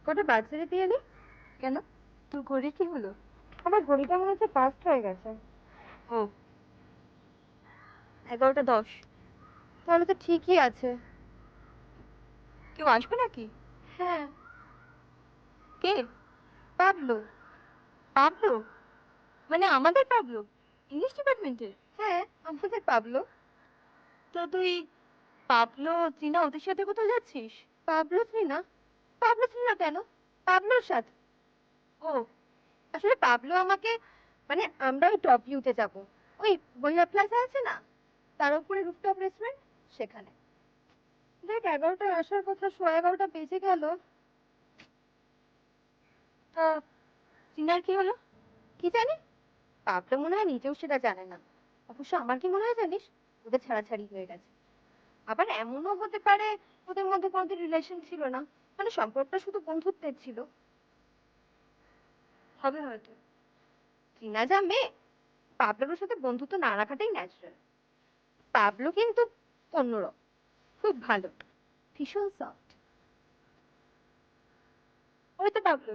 কটা বাজে রে দিয়ে নি? কেন, তোর ঘড়ি কি হলো? আমার ঘড়িটা মনে হচ্ছে পাস্ট হয়ে গেছে। ও, 11:10। তাহলে তো ঠিকই আছে। কেউ আসবে নাকি? হ্যাঁ, কে? পাবলো। পাবলো? মানে আমাদের পাবলো, ইংলিশ ডিপার্টমেন্টের? হ্যাঁ, আমাদের পাবলো। তো তুই পাবলো, টিনা ওদের সাথে কোথাও যাচ্ছিস? পাবলো না, পাবলো না কেন? পাবলোর সাথে। ও, আসলে পাবলো আমাকে, মানে আমরা ওই টপ ভিউতে যাবো। ওই বইয়া প্লাজা আছে না, তার উপরে রুফটপ রেস্টুরেন্ট, সেখানে। দেখ 11টায় আসার কথা, 11:15 বেজে গেল। তা টিনার কি হলো? কি জানি, পাবলো মনে হয় নিজেও সেটা জানে না। অবশ্য আমার কি মনে হয় জানিস, ওদের ছাড়াছাড়ি হয়ে গেছে। আবার এমনও হতে পারে ওদের মধ্যে কোনোদিন রিলেশন ছিল না, মানে সম্পর্কটা শুধু বন্ধুত্বের ছিল। হবে হয়তো। টিনা যা মেয়ে, পাবলোর সাথে বন্ধুত্ব না রাখাটাই ন্যাচারাল। পাবলো কিন্তু অন্যরকম, খুব ভালো, ভীষণ সফট। ওই তো পাবলো।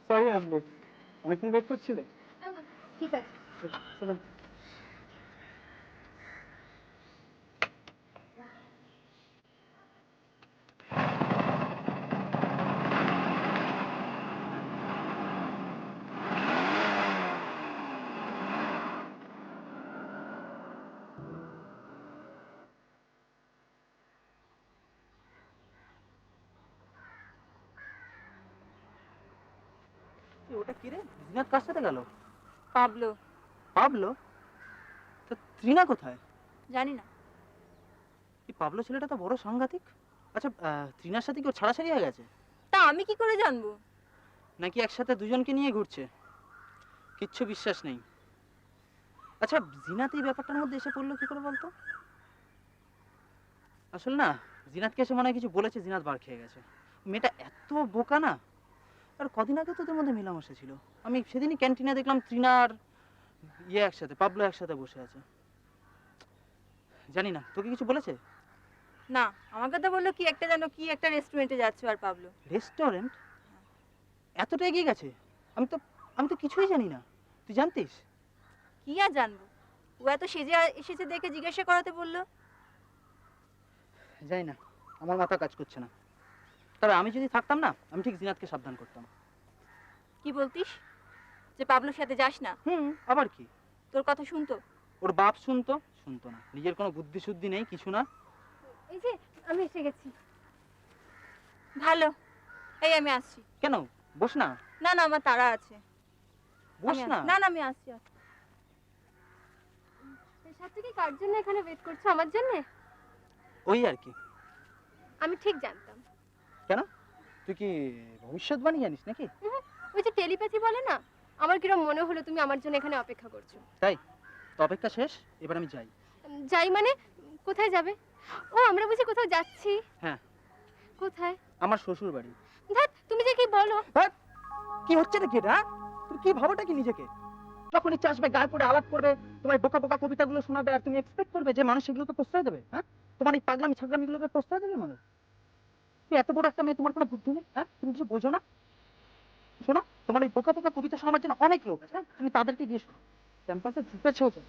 সরি আপনি অনেকক্ষণ ওয়েট করছিলে? ঠিক আছে। চলো। ওটা কি রে, জিনাত কার সাথে গেল? পাবলো। পাবলো? তো ত্রিনা কোথায়? জানি না। এই পাবলো ছেলেটা তো বড় সাংঘাতিক। আচ্ছা, ত্রিনার সাথে কি ওর ছাড়াছাড়ি হয়ে গেছে? তা আমি কি করে জানবো? নাকি একসাথে দুজনকে নিয়ে ঘুরছে? কিচ্ছু বিশ্বাস নেই। আচ্ছা, জিনাত এই ব্যাপারটার মধ্যে এসে পড়লো কি করে বলতো? আসলে না, জিনাতকে এসে মনে হয় কিছু বলেছে, জিনাত বার খেয়ে গেছে। মেয়েটা এত বোকা না। আর কদিন আগে তো ওদের মধ্যে মেলামেশা ছিল। আমি সেদিনই ক্যান্টিনে দেখলাম ত্রিনার একসাথে, পাবলো একসাথে বসে আছে। জানি না, তোকে কিছু বলেছে? না, আমাকে তো বললো কি একটা যেন কি একটা রেস্টুরেন্টে যাচ্ছে আর পাবলো। রেস্টুরেন্ট? এতটা এগিয়ে গেছে? আমি তো আমি তো কিছুই জানি না। তুই জানতিস? কি আর জানবো, ও এত সেজে এসেছে দেখে জিজ্ঞাসা করাতে বললো। জানি না, আমার মাথা কাজ করছে না। তবে আমি যদি থাকতাম না, আমি ঠিক জিনাতকে সাবধান করতাম। কি বলতিস? যে পাবলোর সাথে যাস না? আবার কি? তোর কথা শুনতো? ওর বাপ শুনতো? শুনতো না। নিজের কোনো বুদ্ধি শুদ্ধি নেই, কিছু না। এই যে আমি এসে গেছি। ভালো। এই আমি আসছি। কেন? বস না। না না, আমার তাড়া আছে। বস আমি না। না না, আমি আসছি। সাথে কার জন্য এখানে ওয়েট করছো? আমার জন্য? ওই আর কি। আমি ঠিক জানতাম। কেন? তুই কি ভবিষ্যৎবাণী জানিস নাকি? ওই যে টেলিপ্যাথি বলে না, আমার কিরম মনে হলো তুমি আমার জন্য এখানে অপেক্ষা করছো। তাই তো, অপেক্ষা শেষ, এবার আমি যাই। যাই মানে? কোথায় যাবে? ও, আমরা বুঝি কোথাও যাচ্ছি? হ্যাঁ, কোথায়? আমার শ্বশুর বাড়ি। ধ্যাৎ, তুমি যে কি বলো! কি হচ্ছে নাকি এটা? তুমি কি ভাবোটা কি নিজেকে? যখন ইচ্ছা আসবে গায়ে পড়ে আলাপ করবে, তোমার বোকা বোকা কবিতাগুলো শোনাবে, আর তুমি এক্সপেক্ট করবে যে মানুষ এগুলোকে প্রশ্রয় দেবে? হ্যাঁ, তোমার এই পাগলামি ছাগলামিগুলোকে প্রশ্রয় দেবে মানুষ? তুই এত বড় একটা মেয়ে, তোমার কোনো বুদ্ধি নেই? হ্যাঁ, তুমি কিছু বোঝো না? শোনো, তোমার এই বোকা বোকা কবিতা শোনার জন্য অনেক লোক আছে, তুমি তাদেরকে গিয়ে শোনো। ক্যাম্পাসে ঢুকেছেও তো।